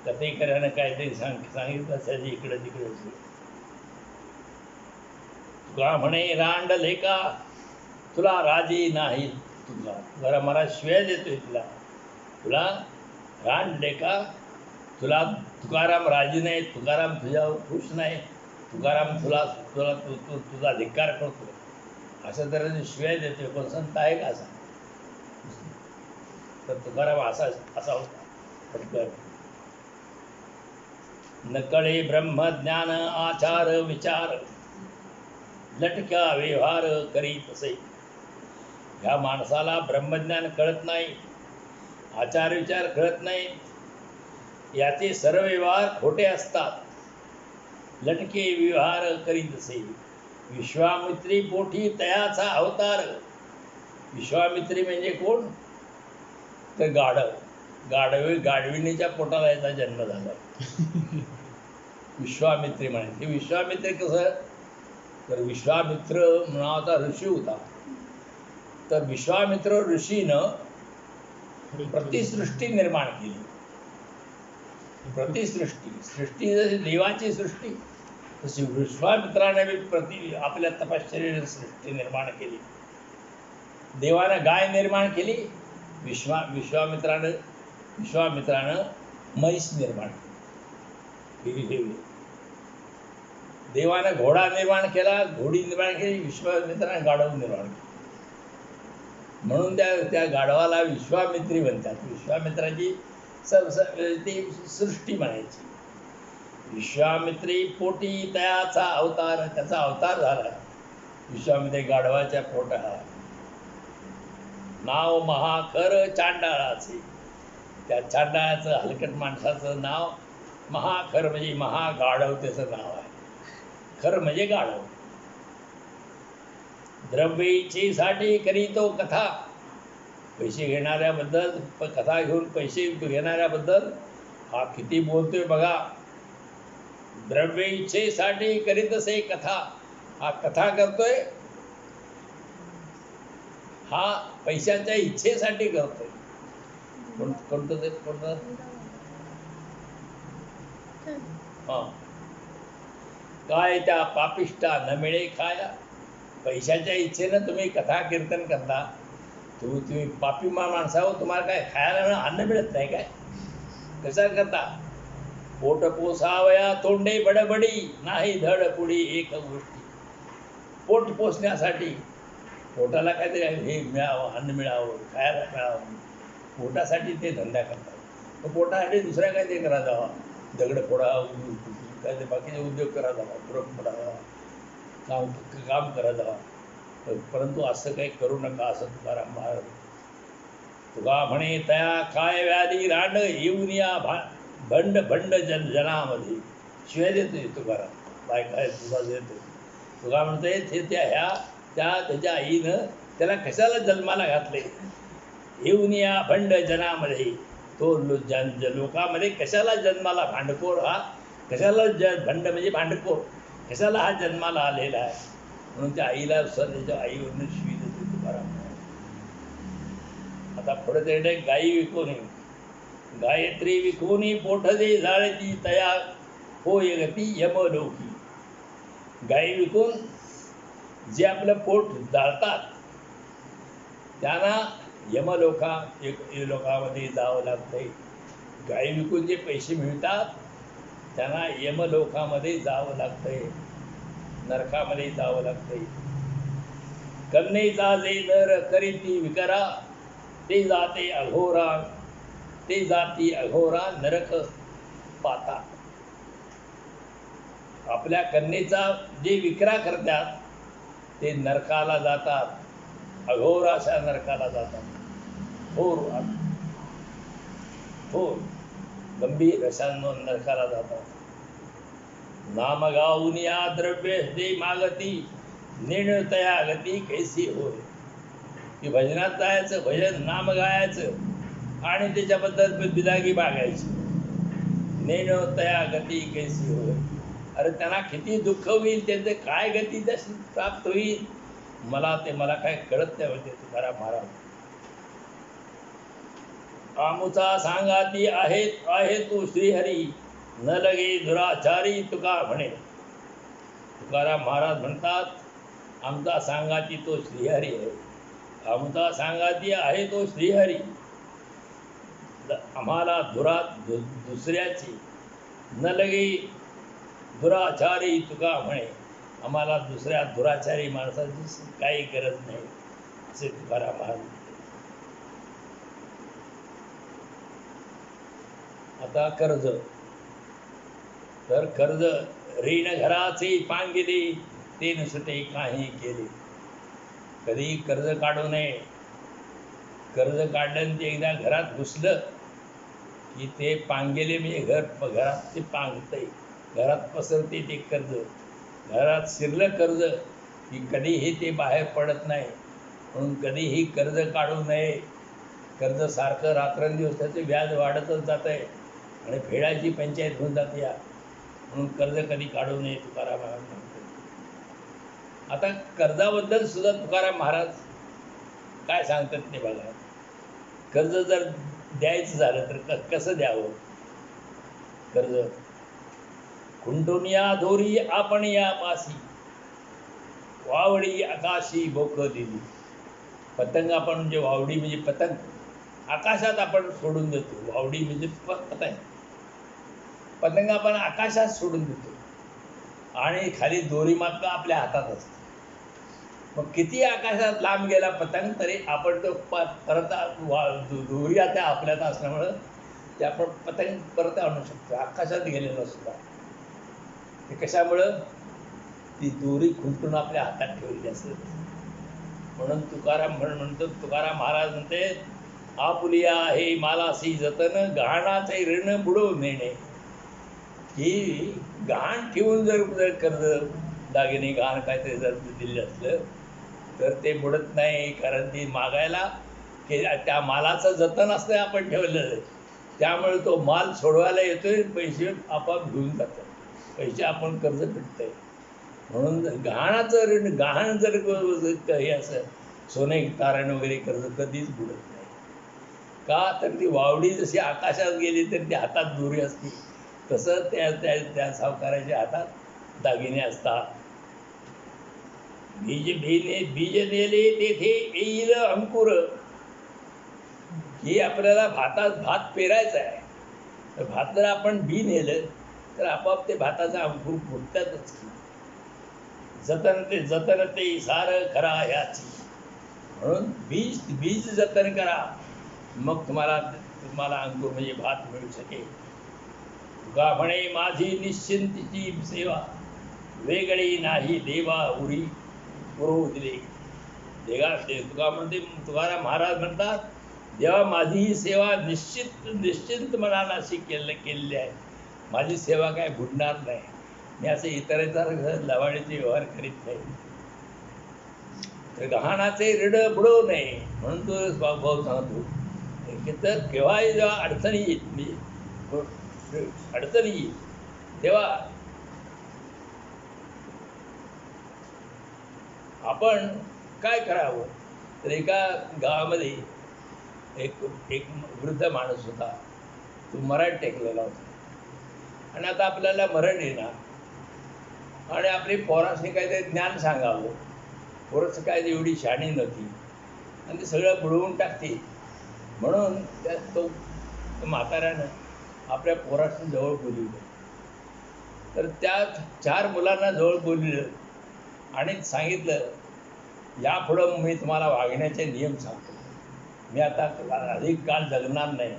कथेकऱ्यानं काहीतरी सांगितलं असायचं इकडं तिकडं. तुका म्हणे रांड लेका, तुला राजी नाही. तुला मला श्वेय देतोय, तुला रांड लेका, तुला तुकाराम राजी नाही, तुकाराम तुझ्यावर खुश नाही, तुकाराम तुझा धिक्कार करतो, असं तऱ्हेने श्वेय देतोय. पण संत आहे का असा? तर तुकाराम असा होता पटकन. नकळे ब्रह्मज्ञान आचार विचार, लटक्या व्यवहार करीत असे. ह्या माणसाला ब्रह्मज्ञान कळत नाही, आचार विचार कळत नाही, याचे सर्व व्यवहार खोटे असतात. लटके व्यवहार करीत असे. विश्वामित्री पोटी तयाचा अवतार. विश्वामित्री म्हणजे कोण? तर गाढविणीच्या पोटाला याचा जन्म झाला. विश्वामित्री म्हणायचे. विश्वामित्र कसं? तर विश्वामित्र नावाचा ऋषी होता. तर विश्वामित्र ऋषीनं प्रतिसृष्टी निर्माण केली. सृष्टी जशी देवाची सृष्टी, तशी विश्वामित्राने आपल्या तपश्चर्येने सृष्टी निर्माण केली. देवानं गाय निर्माण केली, विश्वामित्रानं म्हैस निर्माण केली. देवानं घोडा निर्माण केला, घोडी निर्माण केली, विश्वामित्रानं गाढव निर्माण केली. म्हणून त्या गाढवाला विश्वामित्री म्हणतात. विश्वामित्राची ती सृष्टी म्हणायची. विश्वामित्री पोटी तयाचा अवतार, त्याचा अवतार झाला विश्वामित्री गाढवाच्या पोटाला. नाव महाखर चांडाळाचे. त्या चांडाळाचं हलकट माणसाचं नाव महाखर म्हणजे महागाढव त्याचं नाव आहे. खर म्हणजे गाढव. द्रव्य इच्छेसाठी करीतो कथा. पैसे घेणाऱ्याबद्दल, कथा घेऊन पैसे घेणाऱ्याबद्दल हा किती बोलतोय बघा. द्रव्य इच्छेसाठी करीत असे कथा. हा कथा करतोय, हा पैशाच्या इच्छेसाठी करतोय. कोणतं ते कोणतं हा काय त्या पापिष्टा न मिळे खाया. पैशाच्या इच्छेनं तुम्ही कथा कीर्तन करता. तुम्ही पापी माणसावर तुम्हाला काय खायला अन्न मिळत नाही काय? कसा करता? पोट पोसावया तोंडे बडबडी, नाही धड पुढी एक गोष्टी. पोट पोसण्यासाठी, पोटाला काहीतरी हे मिळावं, अन्न मिळावं, खायला मिळावं, पोटासाठी ते धंदा करतात. मग पोटासाठी दुसऱ्या काहीतरी करा जावा, दगड फोडा, काहीतरी बाकीचे उद्योग करा जावा, पुरप फोडावा, काम करा जावा. परंतु असं काही करू नका, असं तुकाराम महाराज. तुका म्हणे तया काय व्याधी रांड येऊन या भंड भंड जनामध्ये. शिवाय देतोय तुकाराम, बायका तुला देतोय. तुका म्हणतोय ते त्याच्या आईनं त्याला कशाला जन्माला घातले. येऊन या भंड जनामध्ये, तो लोकांमध्ये कशाला जन्माला, भांडखोर हा कशाला भंड म्हणजे भांडखोर, कशाला हा जन्माला आलेला आहे. म्हणून त्या आईला त्याच्या आईवरनं शिवी देतो तुकाराम. आता पुढे ते गायी विकोनी, गायत्री विकोनी पोट दे जाळती तया होय गती यमलोकी. गायी विकून जे आपलं पोट जाळतात त्यांना यमलोकामध्ये जावं लागतंय. गायी विकून जे पैसे मिळतात त्यांना यमलोकामध्ये जावं लागतंय, नरकामध्ये जावं लागतंय. कन्नेचा जे नर करीती विकरा, ते जाते अघोरा नरक पाता. आपल्या कन्येचा जे विक्रा करतात ते नरकाला जातात, अघोर अशा नरकाला जातात. थोर गंभीर अशा नरकाला जातात. नाम गाऊन या द्रव्य दे मागती, निर्णतया गती कैसी होय. की भजनात जायचं, भजन नाम गायचं आणि त्याच्याबद्दल बिदागी मागायची. निर्णतया गती कैसी होय. अरे त्यांना किती दुःख होईल, त्यांचे काय गती जशी प्राप्त होईल, मला काय कळत नाही होते तुकाराम महाराज. आमुचा सांगाती आहे तू श्रीहरी, न लगे दुराचारी तुका म्हणे. तुकाराम महाराज म्हणतात आमचा सांगाती तो श्रीहरी आहे. आमचा सांगाती आहे तो श्रीहरी. आम्हाला दुसऱ्याची न लगे दुराचारी तुका म्हणे. आम्हाला दुसऱ्या दुराचारी माणसाची काही गरज नाही असे तुकाराम महाराज. आता कर्ज, तर कर्ज ऋण घराचे पांगिले, ते नसते काही केले. कधी कर्ज काढू नये. कर्ज काढलं ते एकदा घरात घुसलं की ते पांगेले म्हणजे घरात ते पांगतंय, घरात पसरते ते कर्ज. घरात शिरलं कर्ज की कधीही ते बाहेर पडत नाही. म्हणून कधीही कर्ज काढू नये. कर्ज सारखं रात्रंदिवस त्याचे व्याज वाढतच जात आहे आणि फेडायची पंचायत होऊन जाते या. म्हणून कर्ज कधी काढू नये तुकाराम महाराज म्हणतो. आता कर्जाबद्दल सुद्धा तुकाराम महाराज काय सांगतात ते बघा. कर्ज जर द्यायचं झालं तर कसं द्यावं कर्ज. खुंटून या दोरी आपण या पासी, वावडी आकाशी बोक दिली. पतंग आपण म्हणजे वावडी म्हणजे पतंग आकाशात आपण सोडून देतो. वावडी म्हणजे पतंग, पतंग आपण आकाशात सोडून देतो आणि खाली दोरी मात्र आपल्या हातात असते. मग किती आकाशात लांब गेला पतंग तरी आपण तो परत दोरी आता आपल्यात असल्यामुळं ते आपण पतंग परत आणू शकतो. आकाशात गेलेलं सुद्धा ते कशामुळं, ती दोरी खुंटून आपल्या हातात ठेवली असते. म्हणून तुकाराम महाराज म्हणते आपुलिया हे मालासी जतन, गहाणाचे ऋण बुडवून नेणे. की गहाण ठेवून जर कर्ज दागिने गहाण काहीतरी जर दिले असलं तर ते बुडत नाही, कारण ती मागायला की त्या मालाचं जतन असतं आपण ठेवलेलं, त्यामुळे तो माल सोडवायला येतोय, पैसे आपोआप घेऊन जातात, पैसे आपण कर्ज भेटतंय. म्हणून गहाणाचं ऋण, गहाण जर हे असं सोने तारण वगैरे कर्ज कधीच बुडत नाही. का तर ती वावडी जशी आकाशात गेली तर ती हातात दोरी असते, तसं त्या त्या त्या सावकाराच्या हातात दागिने असतात. बीज नेले तेथे येईल अंकुर. हे आपल्याला भात पेरायचा आहे, तर भात जर आपण बी नेलं तर आपोआप ते भाताचा अंकुर फुटतातच की. जतन ते सार खरा ह्याची. म्हणून बीज जतन करा, मग तुम्हाला अंकुर म्हणजे भात मिळू शकेल. तुका म्हणे माझी निश्चिंतीची सेवा, वेगळी नाही देवा उरी पुरवू दिले. तुका म्हणते, तुकाराम महाराज म्हणतात, देवा माझी ही सेवा निश्चिंत मनाशी केलेली आहे. माझी सेवा काय बुडणार नाही. मी असे इतरांचा लवाडीचे व्यवहार करीत नाही. तर गहाणाचे ऋण बुडवू नये म्हणून तो भाऊ सांगतो की तर केव्हाही जेव्हा अडचणी येईल, तेव्हा आपण काय करावं. तर एका गावामध्ये एक वृद्ध माणूस होता, तो मरण टेकलेला होता, आणि आता आपल्याला मरण येणार आणि आपली पोरासनी काहीतरी ज्ञान सांगावं. पोरस काय एवढी शहाणी नव्हती आणि ते सगळं बुडवून टाकते. म्हणून तो म्हाताऱ्यानं आपल्या पोरासनी जवळ बोलवलं. तर त्या 4 मुलांना जवळ बोलवलं आणि सांगितलं, यापुढं मी तुम्हाला वागण्याचे नियम सांगतो. मी आता अधिक काळ जगणार नाही,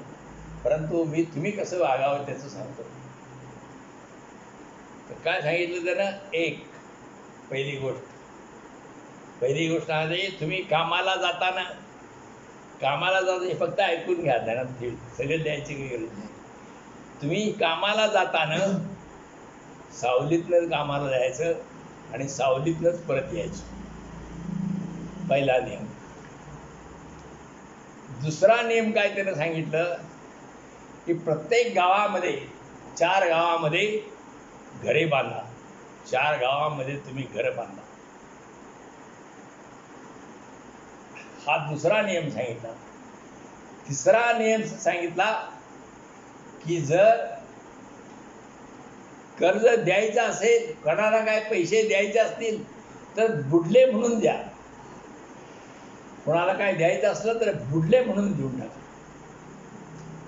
परंतु तुम्ही कसं वागावं त्याचं सांगतो. तर काय सांगितलं त्यानं? पहिली गोष्ट आहे, तुम्ही कामाला जाताना हे फक्त ऐकून घ्या, ध्यानात ठेव, सगळं द्यायची काही गरज नाही. तुम्ही कामाला जाताना सावलीतनंच कामाला जायचं आणि सावलीतनंच परत यायचं, पहिला नियम. दुसरा नियम काय त्यानं सांगितलं की प्रत्येक गावामध्ये 4 गावामध्ये घरे बांधा. 4 गावामध्ये तुम्ही घरं बांधा, हा दुसरा नियम सांगितला. तिसरा नियम सांगितला की जर कर्ज द्यायचं असेल, कोणाला काय पैसे द्यायचे असतील तर बुडले म्हणून द्या. कोणाला काय द्यायचं असलं तर बुडले म्हणून देऊन टाका,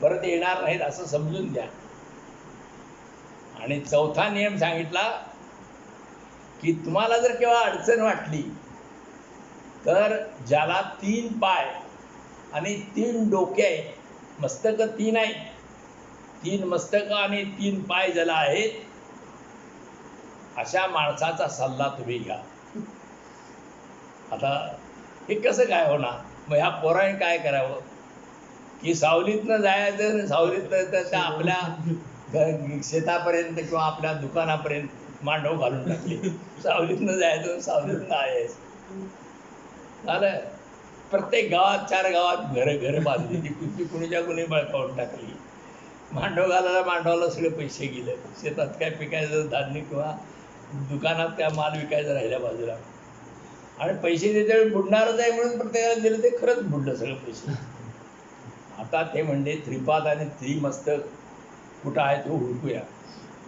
परत येणार नाहीत असं समजून द्या. आणि चौथा नियम सांगितला की तुम्हाला जर केव्हा अडचण वाटली तर ज्याला 3 पाय आणि 3 डोके आहेत, मस्तक 3 आहेत, 3 मस्तक आणि 3 पाय ज्याला आहेत, अशा माणसाचा सल्ला तुम्ही घ्या. आता हे कसं काय होणार? मग ह्या पोराने काय करावं की सावलीतनं जायचं, सावलीतनं त्या आपल्या शेतापर्यंत किंवा आपल्या दुकानापर्यंत मांडव घालून टाकले. सावलीतनं जायचं, सावलीतनं यायचं. झालं. प्रत्येक गावात 4 गावात घरं बांधली. ती कुणीच्या कुणी बळकावून टाकली. मांडव मांडवाला सगळे पैसे गेले. शेतात काय पिकायचं धान्य किंवा दुकानात काय माल विकायचा राहिल्या बाजूला, आणि पैसे त्याच्यावेळी बुडणारच आहे म्हणून प्रत्येकाला दिलं, ते खरंच बुडलं सगळं पैसे. आता ते म्हणजे त्रिपाद आणि त्रिमस्तक कुठं आहे तो हुडकूया.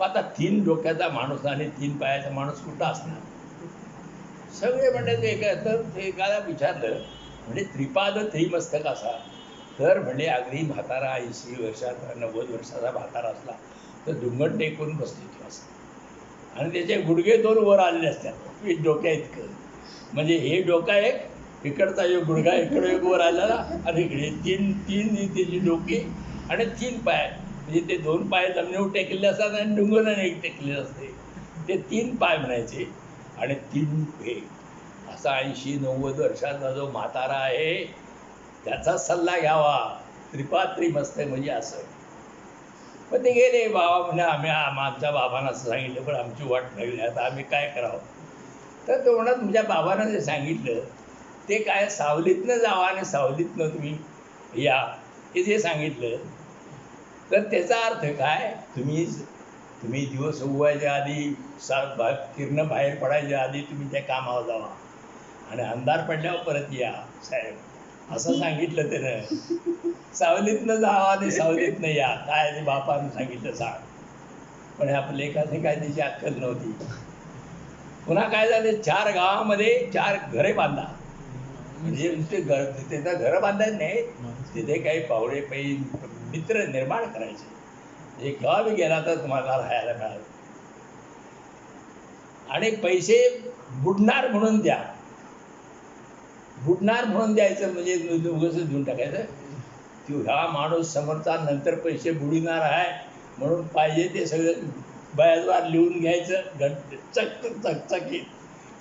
आता 3 डोक्याचा माणूस आणि 3 पायाचा माणूस कुठं असणार? सगळे म्हणजे एकाला विचारलं, म्हणजे त्रिपाद त्रिमस्तक असा तर म्हणजे अगदी म्हातारा 80 वर्षाचा 90 वर्षाचा म्हातारा असला तर दुंगण टेकून बसलेली असते, आणि त्याचे गुडघे 2 वर आलेले असतात डोक्या इतकं. म्हणजे हे डोका एक, इकडचा एक गुडघा इकडे एक वर आलेला, आणि इकडे 3 त्याची डोकी आणि 3 पाय. म्हणजे ते 2 पाय जमिनीवर टेकलेले असतात आणि डुंगणाने एक टेकलेलं असते. ते 3 पाय म्हणायचे आणि 3 हे. असा 80-90 वर्षाचा जो म्हातारा आहे त्याचा सल्ला घ्यावा. त्रिपाद त्रिमस्तक म्हणजे असं. पण ते गेले बाबा म्हणजे आमच्या बाबांना असं सांगितलं, पण आमची वाट लागली, आता आम्ही काय करावं. तर तो म्हणा, तुमच्या बाबांना जे सांगितलं ते काय सावलीतनं जावा आणि सावलीतनं तुम्ही या हे जे सांगितलं, तर त्याचा अर्थ काय, तुम्ही दिवस उगवायच्या आधी किरण बाहेर पडायच्या आधी तुम्ही त्या कामावर जावा आणि अंधार पडल्यावर परत या साहेब, असं सांगितलं त्यानं. सावलीतनं जावा आणि सावलीतनं या, काय ते बापानं सांगितलं सांग. पण आपल्या लेखाने काय त्याची अक्कल नव्हती. पुन्हा काय झालं, 4 गावामध्ये 4 घरे बांधा. म्हणजे नुसते त्याचा घरं बांधायचं नाही, तिथे काही पावळे काही मित्र निर्माण करायचे. म्हणजे केव्हा बी गेला तर तुम्हाला राहायला मिळालं. आणि पैसे बुडणार म्हणून द्या. बुडणार म्हणून द्यायचं म्हणजे उगाच देऊन टाकायचं. ह्या माणूस समोरचा नंतर पैसे बुडणार आहे म्हणून पाहिजे ते सगळं बयाजवार लिहून घ्यायचं चकचकीत.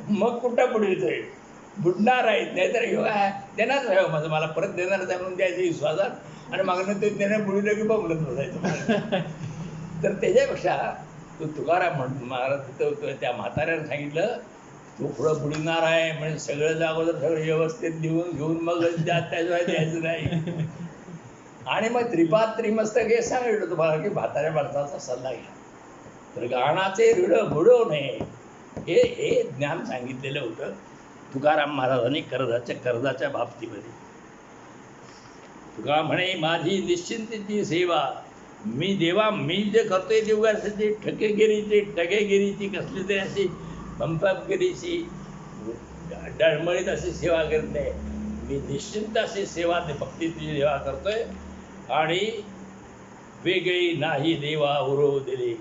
मग कुठं बुडवितोय, बुडणार आहेत. नाहीतर हे काय देणार आहे माझं, मला परत देणारच आहे म्हणून द्यायचं विश्वासात, आणि मागणं ते त्याने बुडविलं की बघलत बसायचं. तर त्याच्यापेक्षा तुकाराम महाराज तिथं त्या म्हाताऱ्यानं सांगितलं, तू पुढं बुडणार आहे म्हणजे सगळं अगोदर सगळं व्यवस्थित लिहून घेऊन मग त्याशिवाय द्यायचं नाही. आणि मग त्रिमस्तक हे सांगितलं तुम्हाला की म्हाताऱ्या माणसाचा सल्ला घ्या, तर गाणाचे ऋण बुडवू नये, हे ज्ञान सांगितलेलं होतं तुकाराम महाराजांनी कर्जाच्या बाबतीमध्ये. तुका म्हणे, माझी निश्चिंतीची सेवा मी देवा, मी जे करतोय देवगासाठी ठगेगिरीची कसली तरी अशी पंपगिरीची डळमळीत अशी सेवा करत नाही. मी निश्चिंत अशी सेवा भक्ती तुझी सेवा करतोय. आणि वेगळी नाही देवा उरो दिले,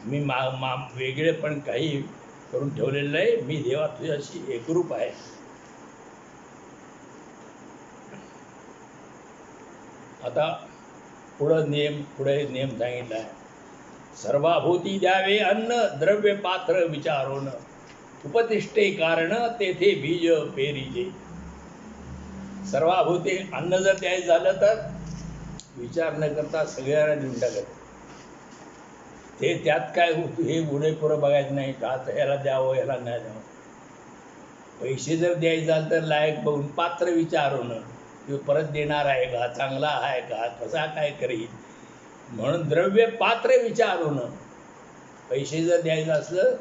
मी वेगळे पण काही करून ठेवलेलं नाही, मी देवा तुझ्याशी एकरूप आहे. आता पुढे नियम सांगितला आहे, सर्वाभूती द्यावे अन्न द्रव्य पात्र विचारून, उपतिष्ठे कारण तेथे बीज पेरीजे. सर्वाभूती अन्न जर द्यायचं झालं तर विचार न करता सगळ्यांना देऊन टाकायचं. ते त्यात काय हे उडे पुरं बघायचं नाही का, तर ह्याला द्यावं ह्याला नाही द्यावं. पैसे जर द्यायचे झालं तर लायक बघून पात्र विचारून, तो परत देणार आहे का, चांगला आहे का, कसा काय करील म्हणून द्रव्य पात्र विचारून. पैसे जर द्यायचं असलं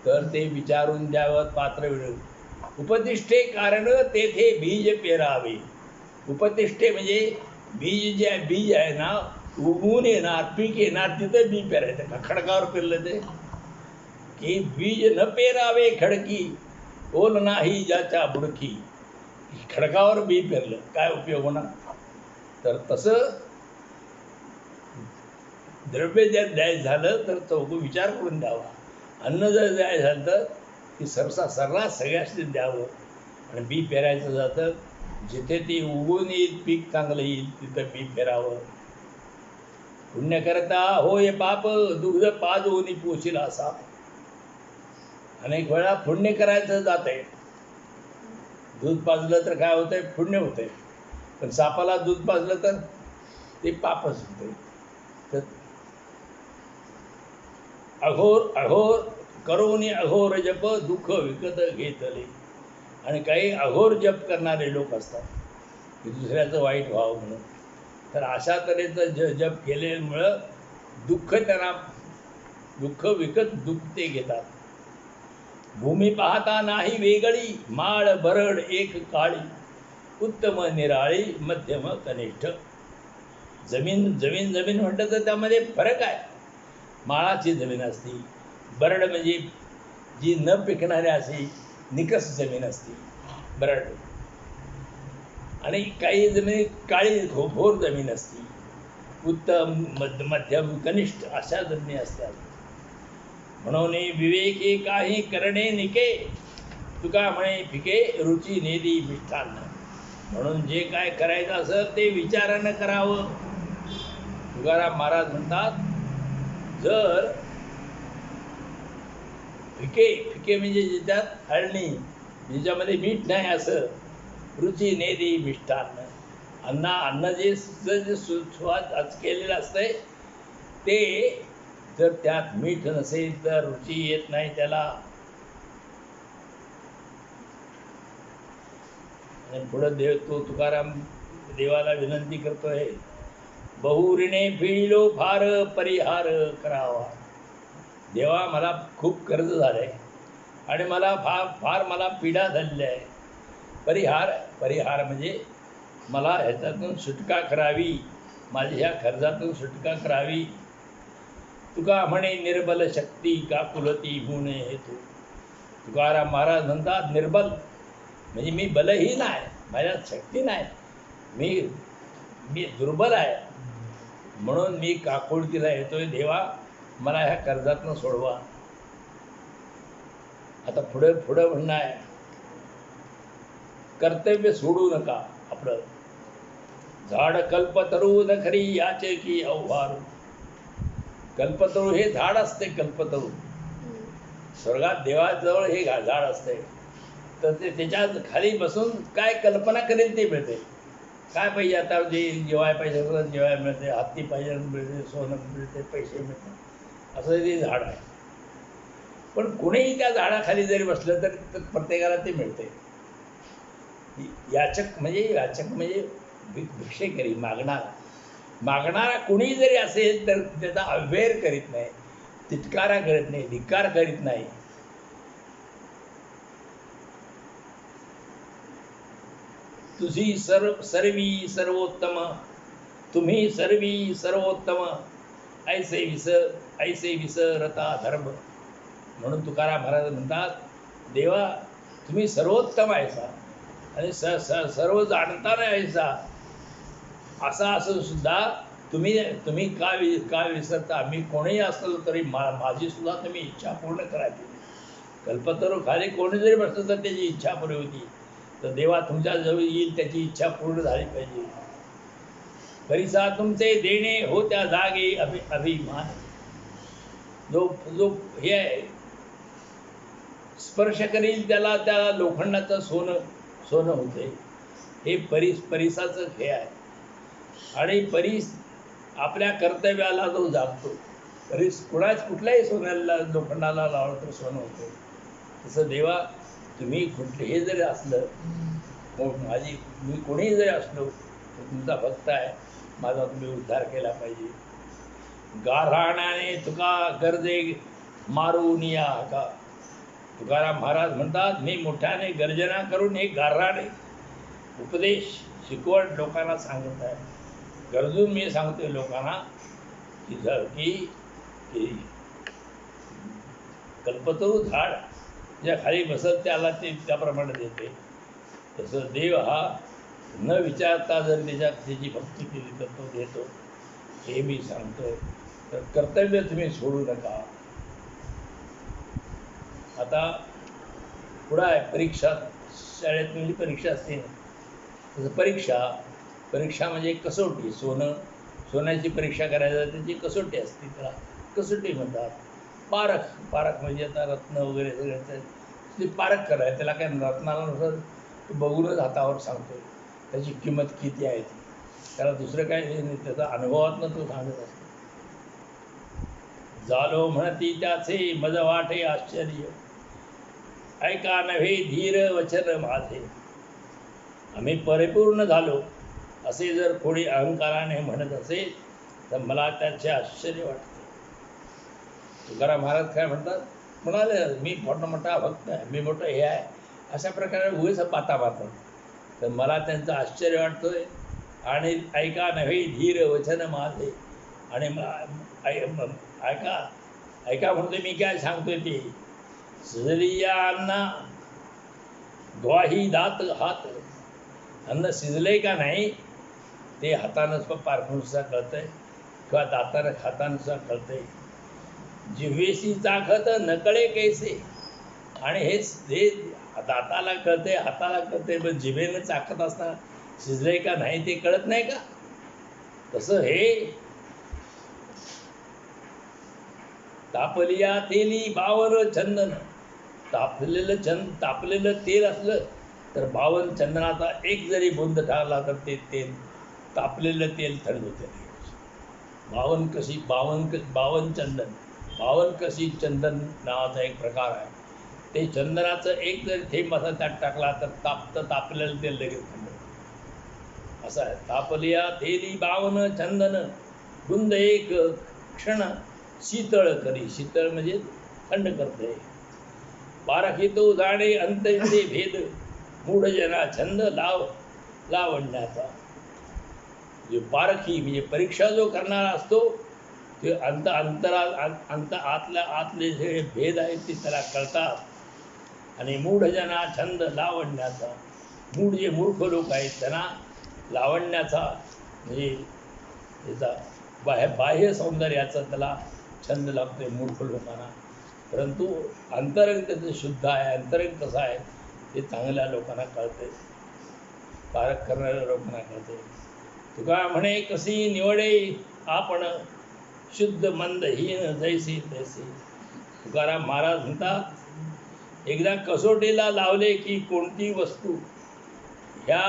तर ते विचारून द्यावं, पात्र मिळून. उपतिष्ठे कारण तेथे बीज पेरावे. उपतिष्ठे म्हणजे बीज आहे ना, उगवून येणार, पीक येणार, तिथं बी पेरायचं का. खडकावर पेरलं ते की बीज न पेरावे खडकी, ओल नाही ज्याच्या बुडकी. खडकावर बी पेरलं काय उपयोग होणार. तर तसं द्रव्य जर द्यायचं झालं तर विचार करून द्यावा. अन्न जर द्यायचं झालं तर की सर्रास सगळ्याशी द्यावं. आणि बी पेरायचं जातं, जिथे ती उगवून येईल, पीक चांगलं येईल, तिथं बी पेरावं. पुण्य करता होय पाप, दुग्ध पाजवून पोशील असा. अनेक वेळा पुण्य करायचं जात आहे, दूध पाजलं तर काय होतंय, पुण्य होतंय. पण सापाला दूध पाजलं तर ते पापच होतंय. तर अघोर करून अघोर जप दुःख विकत घेतले. आणि काही अघोर जप करणारे लोक असतात की दुसऱ्याचं वाईट व्हावं म्हणून. तर अशा तऱ्हेचं जप केल्यामुळं दुःख विकत ते घेतात. भूमी पाहता नाही वेगळी, माळ बरड एक काळी, उत्तम निराळी मध्यम कनिष्ठ. जमीन म्हटलं तर त्यामध्ये फरक आहे. माळाची जमीन असती, बरड म्हणजे जी न पिकणारी अशी निकस जमीन असते बरड. आणि काही जमिनी काळी घोर जमीन असते, उत्तम मध्यम कनिष्ठ अशा जमिनी असतात. म्हणून विवेके काही करणे निके, तुका म्हणे फिके रुची नेदी मिष्ठान्न. म्हणून जे काय करायचं असेल ते विचारानं करावं. तुकाराम महाराज म्हणतात, जर फिके म्हणजे ज्याच्यात हळणी, ज्याच्यामध्ये मीठ नाही असं, रुची नेदी मिष्ठान्न. अन्न जे स्वाद केलेलं असतंय ते जर त्यात मीठ नसेल तर रुची येत नाही त्याला. आणि पुढं तो तुकाराम देवाला विनंती करतोय, बहुऋणे पिळिलो फार परिहार करावा. देवा मला खूप कर्ज झालंय आणि मला फार मला पीडा झालेली आहे. परिहार म्हणजे मला ह्याच्यातून सुटका करावी, माझ्या ह्या कर्जातून सुटका करावी. तुका म्हणे निर्बल शक्ती का कुलती होणे हेतू. तुकाराम महाराज म्हणतात, निर्बल म्हणजे मी बलहीन आहे, माझ्यात शक्ती नाही, मी दुर्बल आहे, म्हणून मी काकुळतीला येतोय. देवा मला ह्या कर्जातून सोडवा. आता पुढं म्हणणं आहे, कर्तव्य सोडू नका आपलं. झाड कल्पतरू नखरी याचे की अवभारू. कल्पतरू हे झाड असते. कल्पतरू स्वर्गात देवाजवळ हे झाड असते. तर ते त्याच्या खाली बसून काय कल्पना करेल ते मिळते. काय पाहिजे आता, जे जेवाय पाहिजे सगळं जेवाय मिळते, हत्ती पाहिजे मिळते, सोनं मिळते, पैसे मिळते, असं ते झाड आहे. पण कोणीही त्या झाडाखाली जरी बसलं तर प्रत्येकाला ते मिळते. याचक म्हणजे भिक्षेकरी, मागणारा कोणीही जरी असेल तर त्याचा अव्यय करीत नाही, तिटकारा करत नाही, धिक्कार करीत नाही. तुझी सर्वी सर्वोत्तम, तुम्ही सर्वी सर्वोत्तम, ऐसे विसरता धर्म. म्हणून तुकाराम महाराज म्हणतात, देवा तुम्ही सर्वोत्तम आहेसा आणि सर्व जाणताना आहेसा. असा असून सुद्धा तुम्ही का विसरता. मी कोणीही असलो तरी माझी सुद्धा तुम्ही इच्छा पूर्ण करायची. कल्पतरू खाली कोणी जरी बसलं तर त्याची इच्छा पुरी होती. तर देवा तुमच्या जवळ येईल, त्याची इच्छा पूर्ण झाली पाहिजे. परिसा तुमचे देणे हो त्या जागे अभिमान. जो हे आहे स्पर्श करील त्याला लोखंडाचं सोनं होते. हे परिसाचं हे आहे. आणि परीस आपल्या कर्तव्याला जो जागतो, कुठल्याही सोन्याला लोखंडाला लावलं तर सोनं होतं. तसं देवा तुम्ही कुठलेही जरी असलं, मी कोणीही जरी असलो तर तुमचा भक्त आहे, माझा तुम्ही उद्धार केला पाहिजे. गाऱ्हाणाने तुका गर्जे मारून या का. तुकाराम महाराज म्हणतात, मी मोठ्याने गर्जना करून एक गाऱ्हाणे उपदेश शिकवण लोकांना सांगत आहे. गरजून मी सांगतोय लोकांना की कल्पतरू झाड ज्या खाली बसत त्याला ते त्याप्रमाणे देते. तसं देव हा न विचारता जर त्याची भक्ती केली तर तो देतो. हे मी सांगतोय. तर कर्तव्य तुम्ही सोडू नका. आता पुढं आहे परीक्षा. शाळेत म्हणजे परीक्षा असते. तसं परीक्षा म्हणजे कसोटी. सोन्याची परीक्षा करायला त्याची कसोटी असते, त्याला कसोटी म्हणतात. पारख म्हणजे आता रत्न वगैरे सगळ्याचं ते पारख करायचं. त्याला काय रत्नाला नुसार बघूनच हातावर सांगतो त्याची किंमत किती आहे ती. त्याला दुसरं काय नाही, त्याचा अनुभवातनं तो सांगत असतो. झालो म्हणती त्याचे मज वाटे आश्चर्य, ऐका नव्हे धीर वचन माझे. आम्ही परिपूर्ण झालो असे जर कोणी अहंकाराने म्हणत असेल तर मला त्याचे आश्चर्य वाटते. तुकाराम महाराज काय म्हणतात, म्हणाले मी मोठा भक्त आहे, मी मोठं हे आहे, अशा प्रकारे उगेच बाता मारतात. तर मला त्यांचं आश्चर्य वाटतोय. आणि ऐका नव्हे धीर वचन माझे. आणि ऐका म्हणतोय मी काय सांगतोय ते. शिजलिया अन्ना ग्वाही दात हात. अन्न शिजलंय का नाही ते हातानंच पारखूनसुद्धा कळतंय किंवा दातानं खातानुसार कळतंय. जिव्हेशी चाखत नकळे कैसे. आणि हे दाताला कळते, हाताला कळते, पण जिभेनं चाखत असताना शिजलंय का नाही ते कळत नाही का. तसं हे तापलिया तेली बावर चंदन. तापलेलं तेल असलं तर 52 चंदनाचा एक जरी बुंद टाकला तर ते तेल तापलेलं तेल थंड होते. 52 कशी चंदन नावाचा एक प्रकार आहे. ते चंदनाचं एक जरी थेंब असा त्यात टाकला तर तापलेलं ते लगेच थंड. असं आहे. तापलिया तेली बावन चंदन बुंद एक क्षण शीतळ करी. शीतळ म्हणजे थंड करते. पारखितो जाणे अंतरिते भेद मूढ जना छंद लावण्याचा. जे पारखी म्हणजे परीक्षा जो करणारा असतो ते आतले जे भेद आहेत ते त्याला कळतात. आणि मूढजना छंद लावण्याचा. मूढ जे मूर्ख लोक आहेत त्यांना लावण्याचा म्हणजे त्याचा बाह्य सौंदर्याचा त्याला छंद लागतोय मूर्ख लोकांना. परंतु अंतरंग त्याचं शुद्ध आहे. अंतरंग कसं आहे ते चांगल्या लोकांना कळते, पारख करणाऱ्या लोकांना कळते. तुका म्हणे कशी निवडे आपण शुद्ध मंदहीन जैसी तैसी. तुकाराम महाराज म्हणतात एकदा कसोटीला लावले की कोणती वस्तू ह्या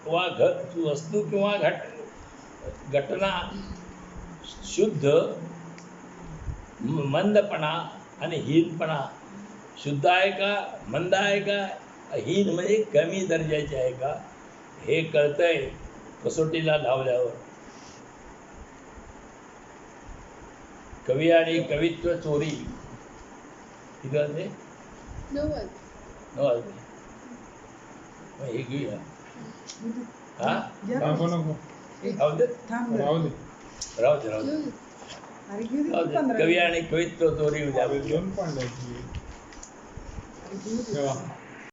वस्तू किंवा घटना शुद्ध, मंदपणा आणि हीनपणा, शुद्ध आहे का मंद आहे का हीन म्हणजे कमी दर्जाचे आहे का हे कळतंय कसोटीला लावल्यावर. कवी आणि कवित्व चोरी किती वाजले? 9 वाजले. 9 वाजले. मग हे घेऊया. हा नको नको राहू दे राहू दे. राहू दे राहू दे. कवी आणि कवित्व चोरी उद्या घेऊन पण द्यायची. ठेवा.